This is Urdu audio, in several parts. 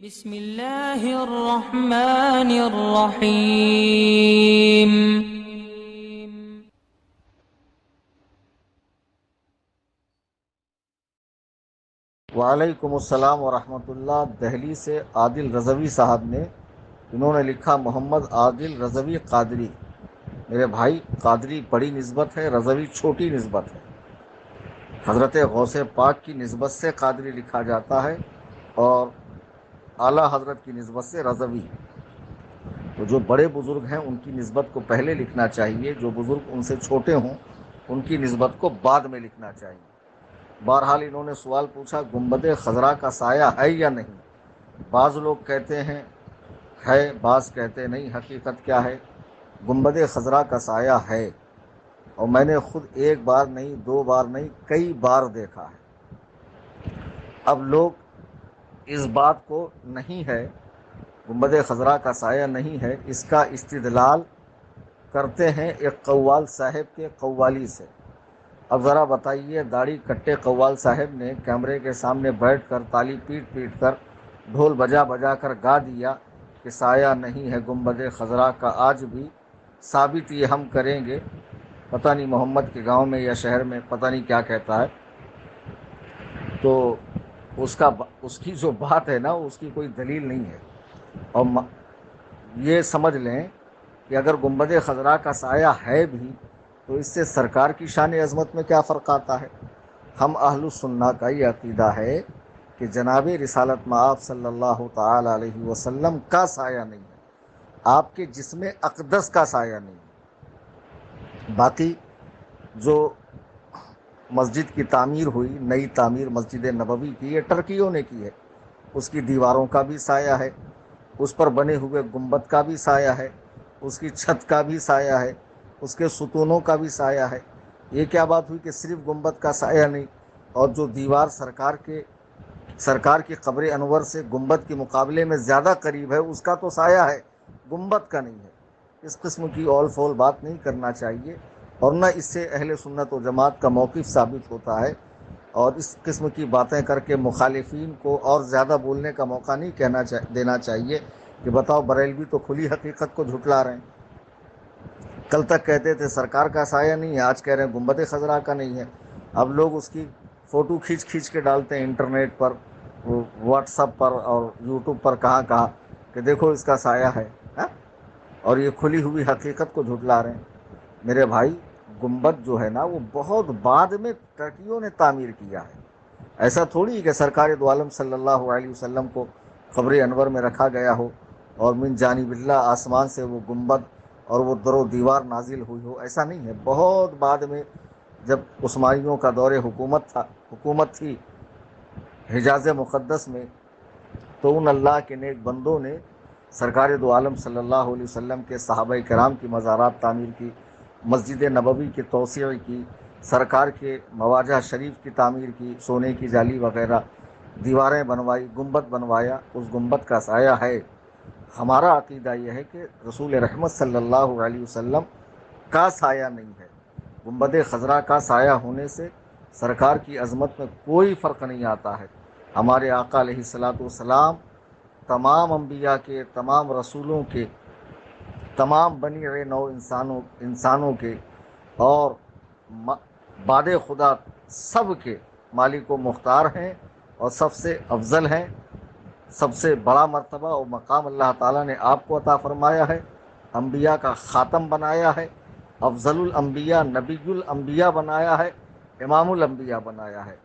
بسم اللہ الرحمن الرحیم۔ وعلیکم السلام ورحمۃ اللہ۔ دہلی سے عادل رضوی صاحب نے انہوں نے لکھا، محمد عادل رضوی قادری۔ میرے بھائی، قادری بڑی نسبت ہے، رضوی چھوٹی نسبت ہے۔ حضرت غوث پاک کی نسبت سے قادری لکھا جاتا ہے اور اعلیٰ حضرت کی نسبت سے رضوی۔ تو جو بڑے بزرگ ہیں ان کی نسبت کو پہلے لکھنا چاہیے، جو بزرگ ان سے چھوٹے ہوں ان کی نسبت کو بعد میں لکھنا چاہیے۔ بہرحال انہوں نے سوال پوچھا، گنبد خضرا کا سایہ ہے یا نہیں؟ بعض لوگ کہتے ہیں ہے، بعض کہتے نہیں۔ حقیقت کیا ہے؟ گنبد خضرا کا سایہ ہے، اور میں نے خود ایک بار نہیں، دو بار نہیں، کئی بار دیکھا ہے۔ اب لوگ اس بات کو نہیں ہے، گنبد خضرا کا سایہ نہیں ہے، اس کا استدلال کرتے ہیں ایک قوال صاحب کے قوالی سے۔ اب ذرا بتائیے، داڑھی کٹے قوال صاحب نے کیمرے کے سامنے بیٹھ کر تالی پیٹ پیٹ کر ڈھول بجا بجا کر گا دیا کہ سایہ نہیں ہے گنبد خضرا کا، آج بھی ثابت یہ ہم کریں گے۔ پتہ نہیں محمد کے گاؤں میں یا شہر میں پتہ نہیں کیا کہتا ہے۔ تو اس کی جو بات ہے نا، اس کی کوئی دلیل نہیں ہے۔ اور یہ سمجھ لیں کہ اگر گنبد خضرا کا سایہ ہے بھی تو اس سے سرکار کی شان عظمت میں کیا فرق آتا ہے؟ ہم اہل السنہ کا یہ عقیدہ ہے کہ جناب رسالت مآب صلی اللہ تعالی علیہ وسلم کا سایہ نہیں ہے، آپ کے جسم اقدس کا سایہ نہیں ہے۔ باقی جو مسجد کی تعمیر ہوئی، نئی تعمیر مسجد نبوی کی، یہ ٹرکیوں نے کی ہے۔ اس کی دیواروں کا بھی سایہ ہے، اس پر بنے ہوئے گنبد کا بھی سایہ ہے، اس کی چھت کا بھی سایہ ہے، اس کے ستونوں کا بھی سایہ ہے۔ یہ کیا بات ہوئی کہ صرف گنبد کا سایہ نہیں، اور جو دیوار سرکار کی قبر انور سے گنبد کے مقابلے میں زیادہ قریب ہے، اس کا تو سایہ ہے، گنبد کا نہیں ہے۔ اس قسم کی اول فول بات نہیں کرنا چاہیے، اور نہ اس سے اہل سنت و جماعت کا موقف ثابت ہوتا ہے۔ اور اس قسم کی باتیں کر کے مخالفین کو اور زیادہ بولنے کا موقع نہیں دینا چاہیے کہ بتاؤ بریلوی تو کھلی حقیقت کو جھٹلا رہے ہیں۔ کل تک کہتے تھے سرکار کا سایہ نہیں ہے، آج کہہ رہے ہیں گنبد خضرا کا نہیں ہے۔ اب لوگ اس کی فوٹو کھینچ کھینچ کے ڈالتے ہیں انٹرنیٹ پر، واٹس ایپ پر اور یوٹیوب پر، کہاں کہ دیکھو اس کا سایہ ہے، اور یہ کھلی ہوئی حقیقت کو جھٹلا رہے ہیں۔ میرے بھائی، گنبد جو ہے نا وہ بہت بعد میں ٹرکیوں نے تعمیر کیا ہے۔ ایسا تھوڑی کہ سرکار دو عالم صلی اللہ علیہ وسلم کو قبر انور میں رکھا گیا ہو اور من جانب اللہ آسمان سے وہ گنبد اور وہ در و دیوار نازل ہوئی ہو، ایسا نہیں ہے۔ بہت بعد میں جب عثمانیوں کا دور حکومت تھی حجاز مقدس میں، تو ان اللہ کے نیک بندوں نے سرکار دو عالم صلی اللہ علیہ وسلم کے صحابہ کرام کی مزارات تعمیر کی، مسجد نبوی کی توسیع کی، سرکار کے مواجہ شریف کی تعمیر کی، سونے کی جالی وغیرہ، دیواریں بنوائی، گنبد بنوایا۔ اس گنبد کا سایہ ہے۔ ہمارا عقیدہ یہ ہے کہ رسول رحمت صلی اللہ علیہ وسلم کا سایہ نہیں ہے۔ گنبد خضرا کا سایہ ہونے سے سرکار کی عظمت میں کوئی فرق نہیں آتا ہے۔ ہمارے آقا علیہ الصلاۃ والسلام تمام انبیاء کے، تمام رسولوں کے، تمام بنی نوع انسانوں کے اور بعد خدا سب کے مالک و مختار ہیں، اور سب سے افضل ہیں۔ سب سے بڑا مرتبہ و مقام اللہ تعالیٰ نے آپ کو عطا فرمایا ہے، انبیاء کا خاتم بنایا ہے، افضل الانبیاء نبی الانبیاء بنایا ہے، امام الانبیاء بنایا ہے۔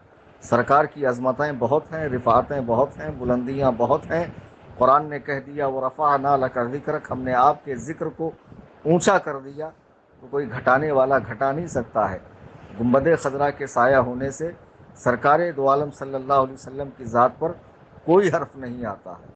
سرکار کی عظمتیں بہت ہیں، رفعتیں بہت ہیں، بلندیاں بہت ہیں۔ قرآن نے کہہ دیا وَرَفَعْنَا لَكَ ذِكْرَكَ، ہم نے آپ کے ذکر کو اونچا کر دیا، تو کوئی گھٹانے والا گھٹا نہیں سکتا ہے۔ گنبد خضرا کے سایہ ہونے سے سرکار دو عالم صلی اللہ علیہ وسلم کی ذات پر کوئی حرف نہیں آتا ہے۔